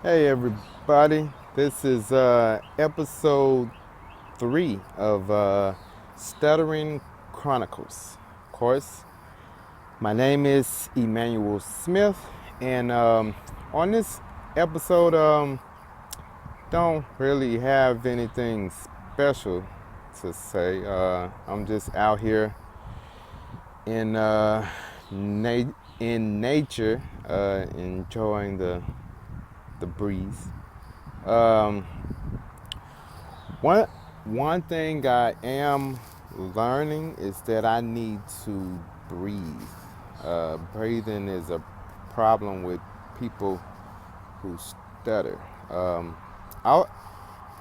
Hey everybody, this is episode 3 of Stuttering Chronicles. Of course, my name is Emmanuel Smith, and on this episode, don't really have anything special to say. I'm just out here in in nature, enjoying the breeze. Um, One one thing I am learning is that I need to breathe. Breathing is a problem with people who stutter. Um,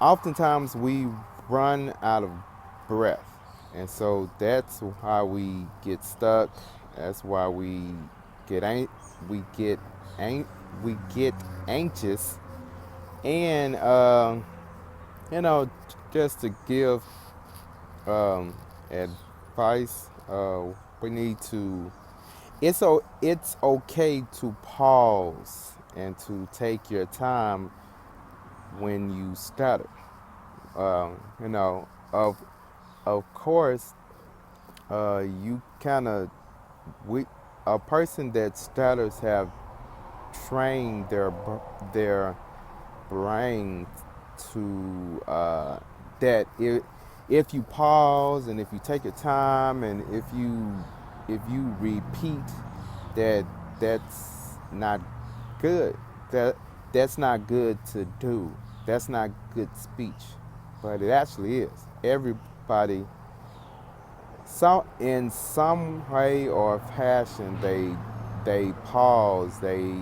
Oftentimes we run out of breath, and so that's why we get stuck. That's why get an- we get an- we get anxious, and you know, just to give advice, we need to. It's okay to pause and to take your time when you stutter. You know, of course, you kind of we a person that stutters have trained their brain to that if you pause and if you take your time and if you repeat that that's not good that that's not good to do, that's not good speech, but it actually is. Everybody, in some way or fashion, they pause, they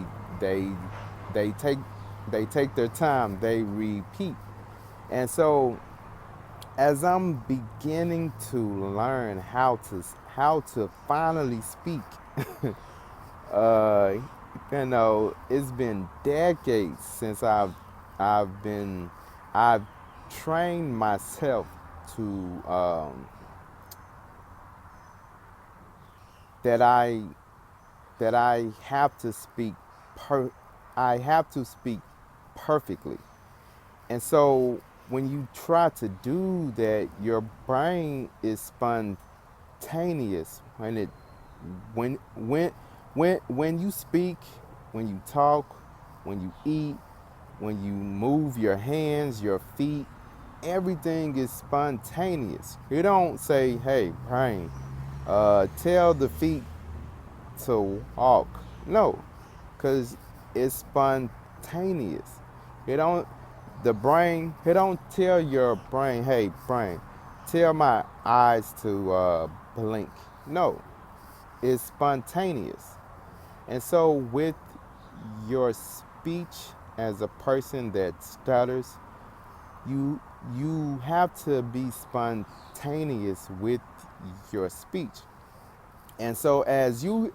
they take they take their time, they repeat. And so as I'm beginning to learn how to finally speak, uh, it's been decades since I've trained myself to that I have to speak per I have to speak perfectly. And so when you try to do that, your brain is spontaneous when when you speak, when you talk, when you eat, when you move your hands, your feet, everything is spontaneous. You don't say, "Hey, brain, tell the feet to walk." No, because it's spontaneous. It don't the brain. It don't tell your brain, "Hey, brain, tell my eyes to blink." No, it's spontaneous. And so with your speech as a person that stutters, you you have to be spontaneous with your speech. And so as you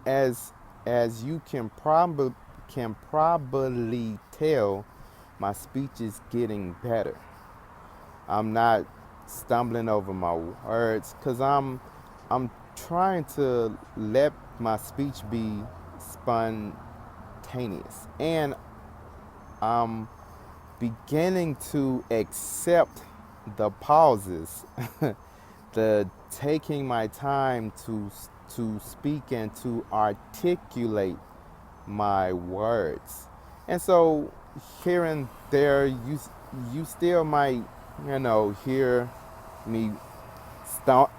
can probably tell, my speech is getting better. I'm not stumbling over my words because I'm trying to let my speech be spontaneous, and I'm beginning to accept the pauses, the taking my time to speak and to articulate my words. And so here and there, you still might, hear me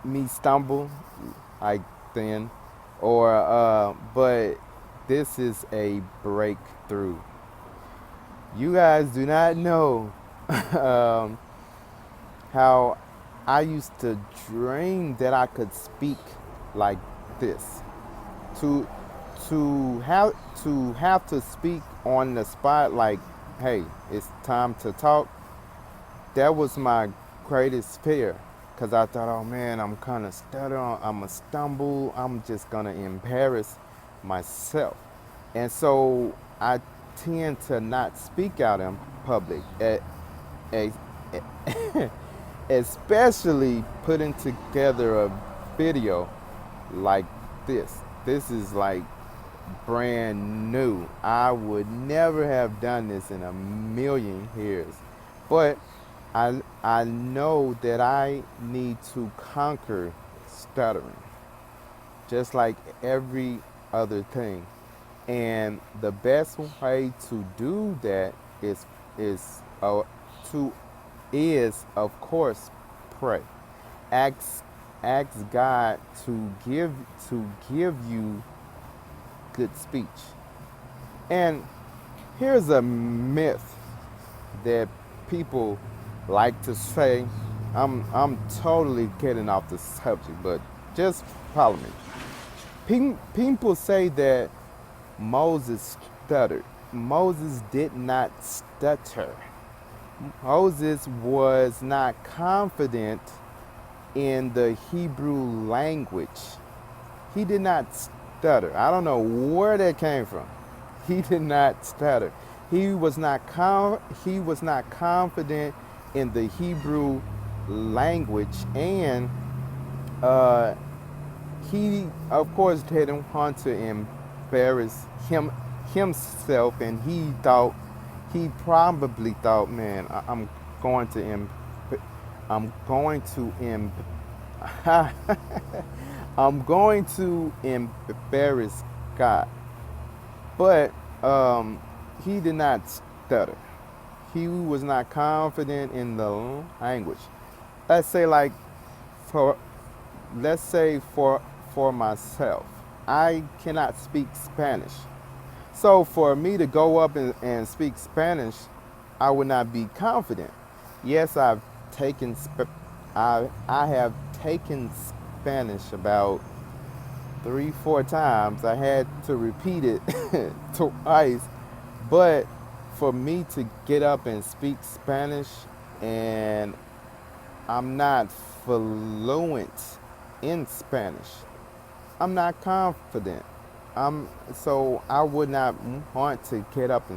me stumble like then, or but this is a breakthrough. You guys do not know um, how I used to dream that I could speak like this. To have to speak on the spot, like, hey, it's time to talk. That was my greatest fear, because I thought, oh man, I'm kind of stuttering, I'm gonna stumble, I'm just gonna embarrass myself. And so I tend to not speak out in public, e- especially putting together a video like this. This is like brand new. I would never have done this in a million years. But I know that I need to conquer stuttering, just like every other thing. And the best way to do that is to is of course pray. Ask ask God to give you good speech. And here's a myth that people like to say. I'm totally getting off the subject, but just follow me. People say that Moses stuttered. Moses did not stutter. Moses was not confident in the Hebrew language. He did not stutter. I don't know where that came from. He did not stutter. He was not confident in the Hebrew language, and uh, he of course didn't want to embarrass himself, and he probably thought, man, I'm going to I'm going to I'm going to embarrass God. But he did not stutter. He was not confident in the language. Let's say like for let's say for myself, I cannot speak Spanish. So for me to go up and speak Spanish, I would not be confident. Yes, taken I have taken Spanish about 3, 4 times. I had to repeat it twice. But for me to get up and speak Spanish, and I'm not fluent in Spanish, I'm not confident. So I would not want to get up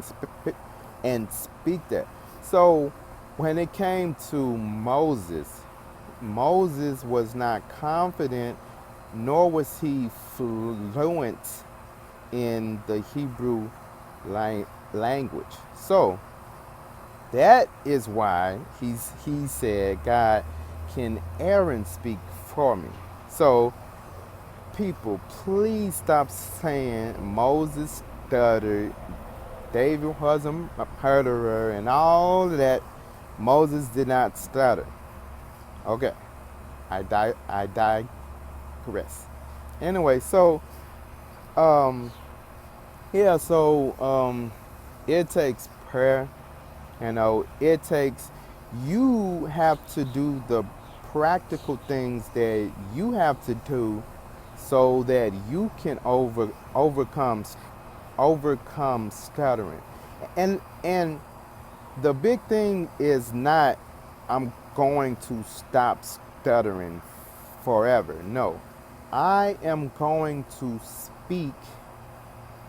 and speak that. So when it came to Moses, Moses was not confident, nor was he fluent in the Hebrew language. So that is why he said, God, can Aaron speak for me? So people, please stop saying Moses stuttered, David was a murderer, and all of that. Moses did not stutter. Okay, I digress. Anyway, so um, yeah, so it takes prayer. You know, it takes, you have to do the practical things that you have to do so that you can overcome stuttering. And the big thing is not, I'm going to stop stuttering forever. No. I am going to speak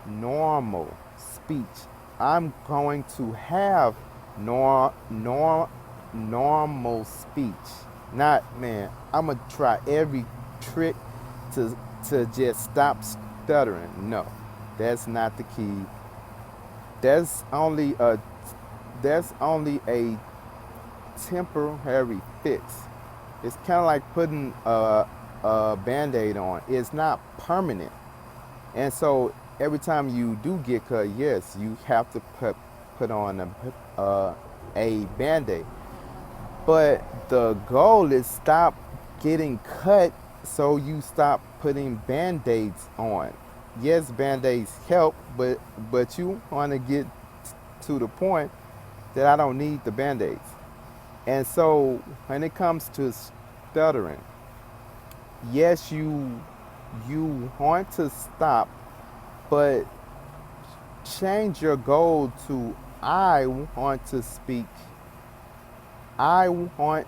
normal speech. I'm going to have normal speech. Not, man, I'm going to try every trick to just stop stuttering. No. That's not the key. That's only a that's only a temporary fix. It's kind of like putting a band-aid on. It's not permanent. And so every time you do get cut, yes, you have to put on a band-aid. But the goal is stop getting cut, so you stop putting band-aids on. Yes, band-aids help, but you want to get to the point that I don't need the band-aids. And so when it comes to stuttering, yes, you want to stop, but change your goal to, I want to speak. I want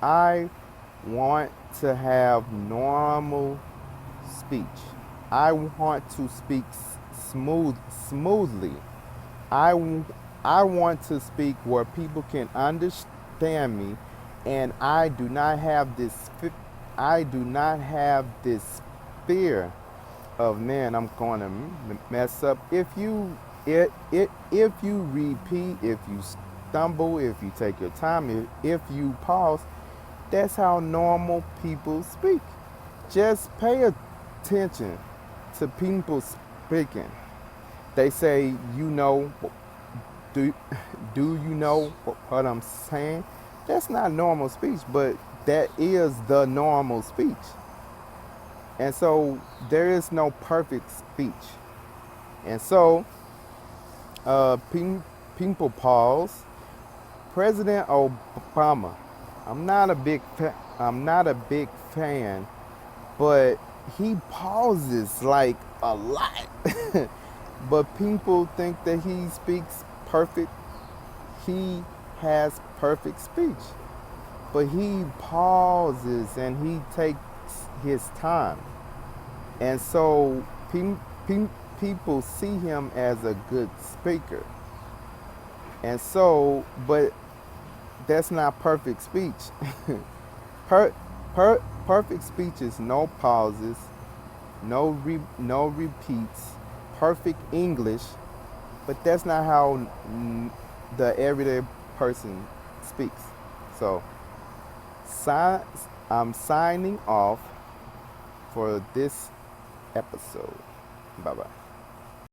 I want to have normal speech. I want to speak smoothly. I I want to speak where people can understand me, and I do not have this fear of man, I'm going to mess up. If you repeat, if you stumble, if you take your time, if you pause, that's how normal people speak. Just pay attention to people speaking. They say, do, do you know what I'm saying? That's not normal speech, but that is the normal speech. And so there is no perfect speech. And so people pause. President Obama, I'm not a big fan, but he pauses like a lot. But people think that he speaks perfect. He has perfect speech, but he pauses and he takes his time. And so people see him as a good speaker. And so, but that's not perfect speech. per, perfect speech is no pauses, no repeats, perfect English, but that's not how the everyday person speaks. So, I'm signing off for this episode. Bye bye.